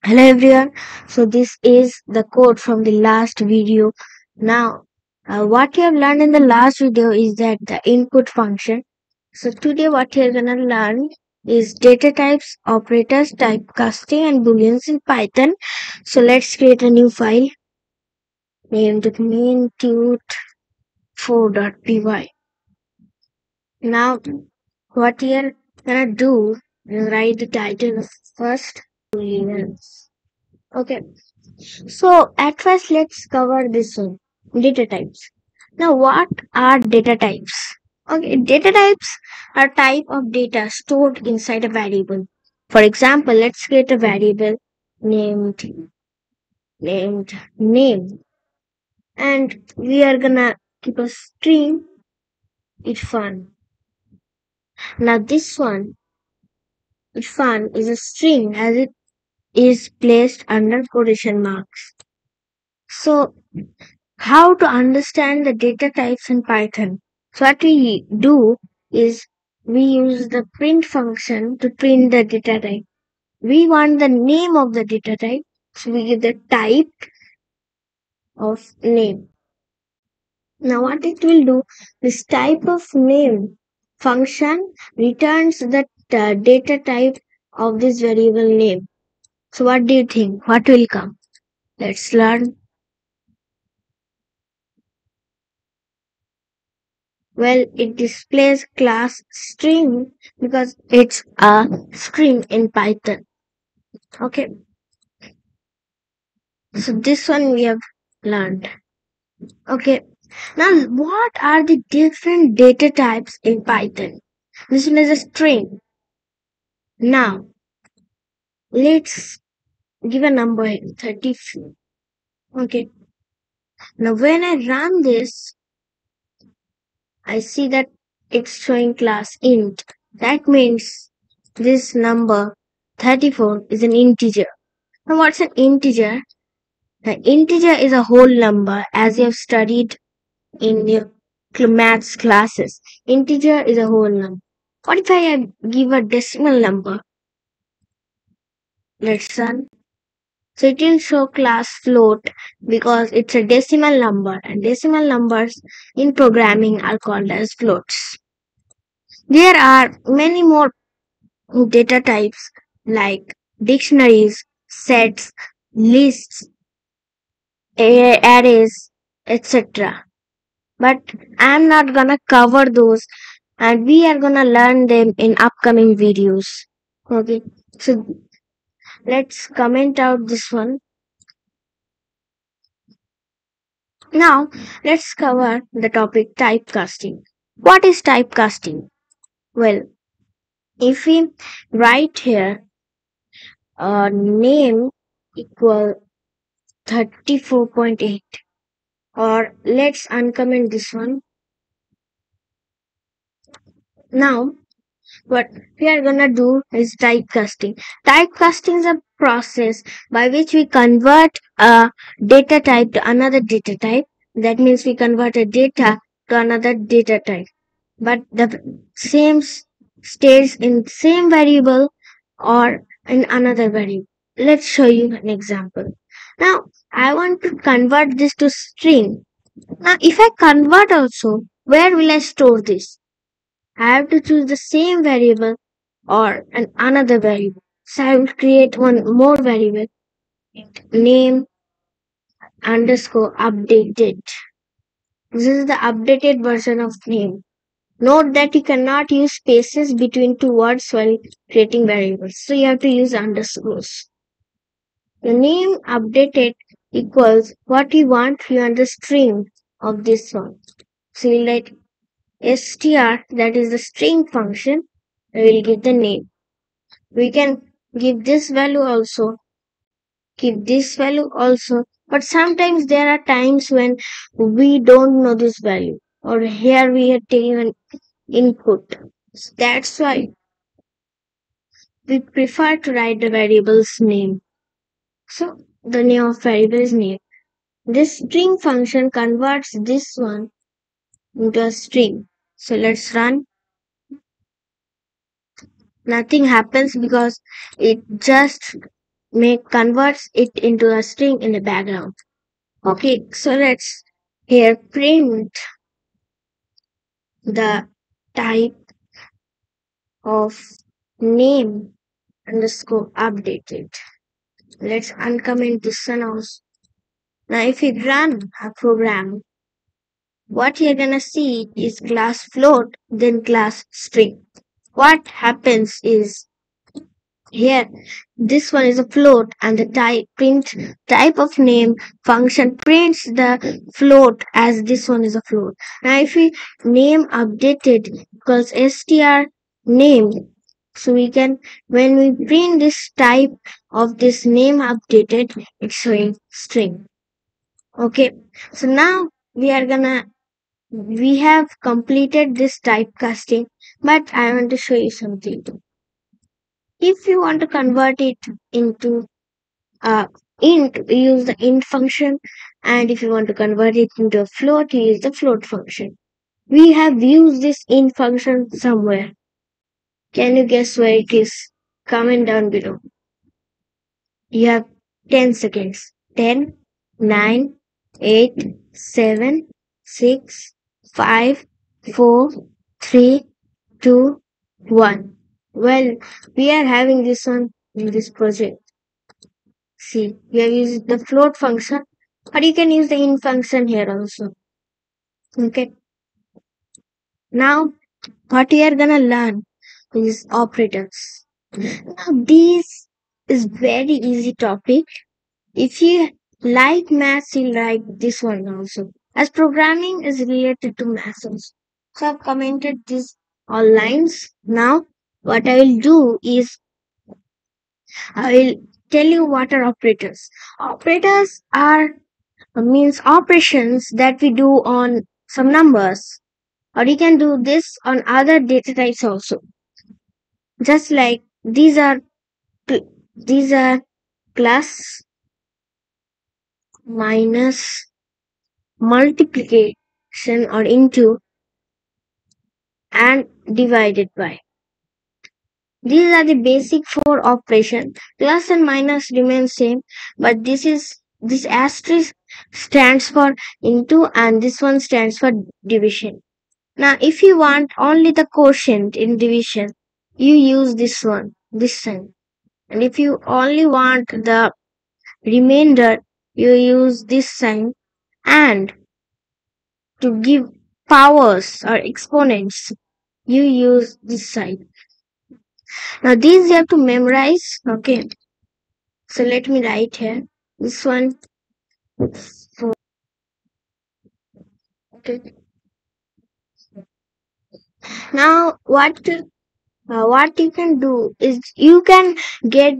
Hello everyone. So this is the code from the last video. Now, what you have learned in the last video is that the input function. So today what you're gonna learn is data types, operators, typecasting, and booleans in Python. So let's create a new file named main.tut4.py. Now, what you're gonna do is write the title first. Booleans. Okay. So at first let's cover this one, data types. Now what are data types? Okay, data types are type of data stored inside a variable. For example, let's create a variable named name, and we are gonna keep a string Irfan. Now this one Irfan is a string as it is placed under quotation marks. So how to understand the data types in Python? So what we do is we use the print function to print the data type. We want the name of the data type, so we give the type of name. Now what it will do, this type of name function returns the data type of this variable name. So what do you think? What will come? Let's learn. Well, it displays class string because it's a string in Python. Okay, so this one we have learned. Okay, now what are the different data types in Python? This one is a string. Now, let's give a number here, 34. Okay, now when I run this, I see that it's showing class int. That means this number 34 is an integer. Now what's an integer? An integer is a whole number as you have studied in your maths classes. Integer is a whole number. What if I give a decimal number? Let's run. So it will show class float because it's a decimal number, and decimal numbers in programming are called as floats. There are many more data types like dictionaries, sets, lists, arrays, etc. But I'm not gonna cover those, and we are gonna learn them in upcoming videos. Okay, so let's comment out this one. Now let's cover the topic typecasting. What is typecasting? Well, if we write here name equal 34.8, or let's uncomment this one. Now what we are gonna do is typecasting. Typecasting is a process by which we convert a data type to another data type. That means we convert a data to another data type, but the same stays in same variable or in another variable. Let's show you an example. Now I want to convert this to string. Now if I convert also, where will I store this? I have to choose the same variable or another variable. So I will create one more variable, name underscore updated. This is the updated version of name. Note that you cannot use spaces between two words while creating variables. So you have to use underscores. The name updated equals what you want the string of this one. So you let str, that is the string function, I will give the name. We can give this value also, keep this value also, but sometimes there are times when we don't know this value, or here we are taking an input. So that's why we prefer to write the variable's name. So the name of variable is name. This string function converts this one into a string. So let's run. Nothing happens because it just converts it into a string in the background. Okay, so let's here print the type of name underscore updated. Let's uncomment this one also. Now if we run a program, what you're gonna see is class float, then class string. What happens is here, this one is a float and the type of name function prints the float as this one is a float. Now if we name updated equals str name, so we can, when we print this type of this name updated, it's showing string. Okay, so now we have completed this typecasting, but I want to show you something. If you want to convert it into int, we use the int function, and if you want to convert it into a float, you use the float function. We have used this int function somewhere. Can you guess where it is? Comment down below. You have 10 seconds. 10, 9, 8, 7, 6, 5, 4, 3, 2, 1. Well, we are having this one in this project. See, we have used the float function, or you can use the int function here also. Okay. Now, what we are gonna learn is operators. Now, this is very easy topic. If you like maths, you'll like this one also. As programming is related to maths also. So I've commented this all lines. Now, what I will do is I will tell you what are operators. Operators are means operations that we do on some numbers, or you can do this on other data types also. Just like these are plus, minus, multiplication or into, and divided by. These are the basic four operations. Plus and minus remain same, but this asterisk stands for into and this one stands for division. Now, if you want only the quotient in division, you use this sign. And if you only want the remainder, you use this sign. And to give powers or exponents, you use this sign. Now, these you have to memorize. Okay. So, let me write here. This one. Okay. Now, what you can do is you can get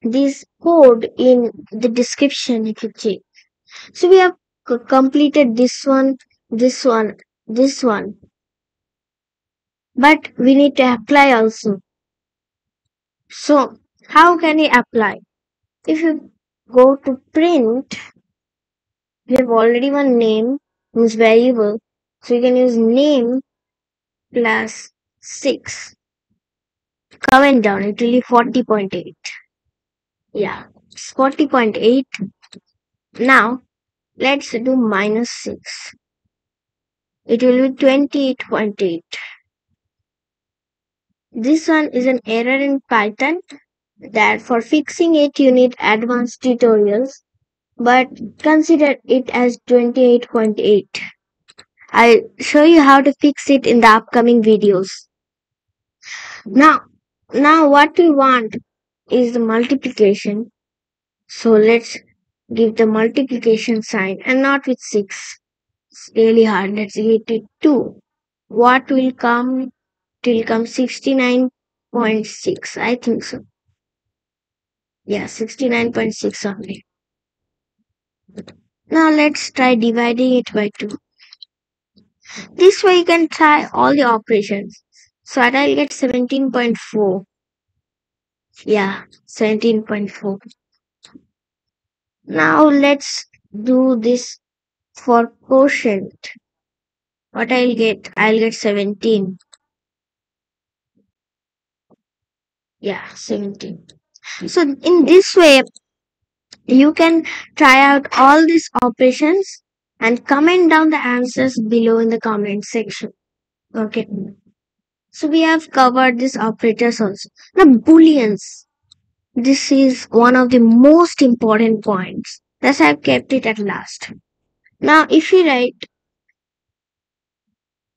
this code in the description if you check. So we have completed this one, this one, this one, but we need to apply also. So how can we apply? If you go to print, we have already one name means variable, so you can use name plus 6. Comment down, it will be 40.8. Yeah, it's 40.8. Now, let's do minus 6. It will be 28.8. This one is an error in Python that for fixing it you need advanced tutorials, but consider it as 28.8. I'll show you how to fix it in the upcoming videos. Now what we want is the multiplication. So let's give the multiplication sign and not with 6. It's really hard. Let's give it 2. What will come? It will come 69.6. I think so. Yeah, 69.6 only. Now let's try dividing it by 2. This way you can try all the operations. So I'll get 17.4. Yeah, 17.4. Now let's do this for quotient. What I'll get? I'll get 17. Yeah, 17. So in this way, you can try out all these operations and comment down the answers below in the comment section. Okay. So we have covered these operators also. Now Booleans. This is one of the most important points. Thus I've kept it at last. Now if you write,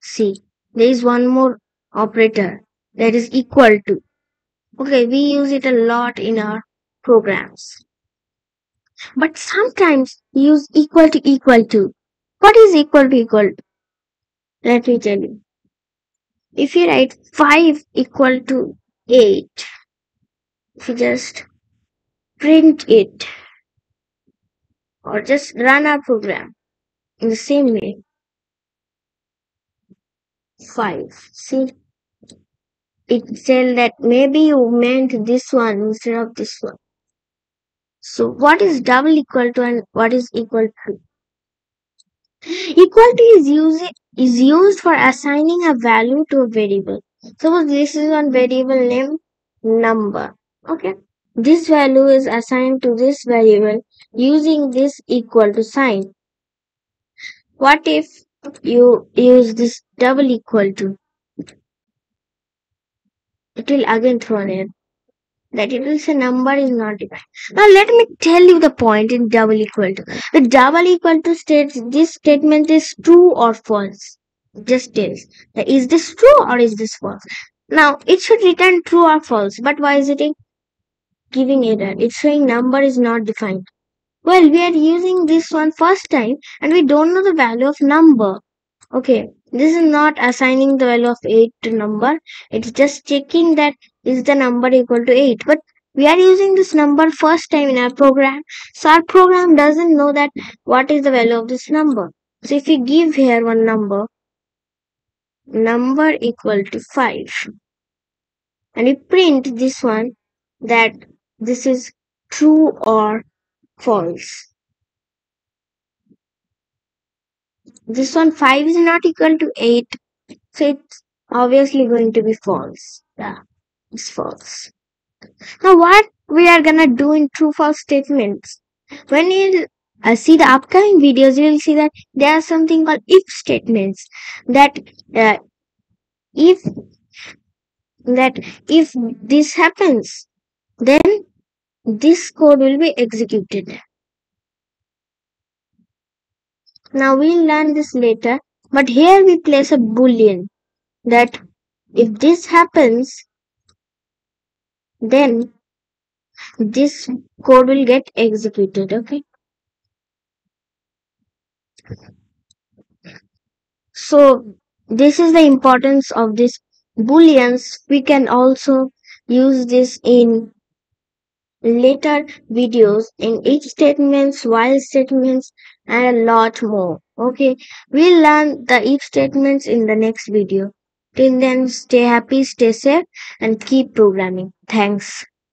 see, there is one more operator that is equal to. Okay, we use it a lot in our programs. But sometimes we use equal to equal to. What is equal to equal to? Let me tell you. If you write 5 equal to 8, if you just print it or just run our program in the same way, 5. See, it said that maybe you meant this one instead of this one. So what is double equal to and what is equal to? Equal to is used for assigning a value to a variable. Suppose this is one variable name number. Okay. This value is assigned to this variable using this equal to sign. What if you use this double equal to? It will again throw an error. That it will say number is not defined. Now let me tell you the point in double equal to. The double equal to states this statement is true or false. It just tells that is this true or is this false. Now it should return true or false, but why is it giving error? It's saying number is not defined. Well, we are using this one first time and we don't know the value of number. Okay, this is not assigning the value of 8 to number. It's just checking that is the number equal to 8. But we are using this number first time in our program. So our program doesn't know that what is the value of this number. So if we give here one number equal to 5 and we print this one that this is true or false. This one 5 is not equal to 8. So it's obviously going to be false. Yeah, it's false. Now what we are gonna do in true false statements? When you see the upcoming videos, you will see that there are something called if statements. That if if this happens, then this code will be executed. Now we'll learn this later, but here we place a boolean that if this happens, then this code will get executed. Okay. So this is the importance of this booleans. We can also use this in later videos in if statements, while statements, and a lot more. Okay, we'll learn the if statements in the next video. Till then, stay happy, stay safe, and keep programming. Thanks.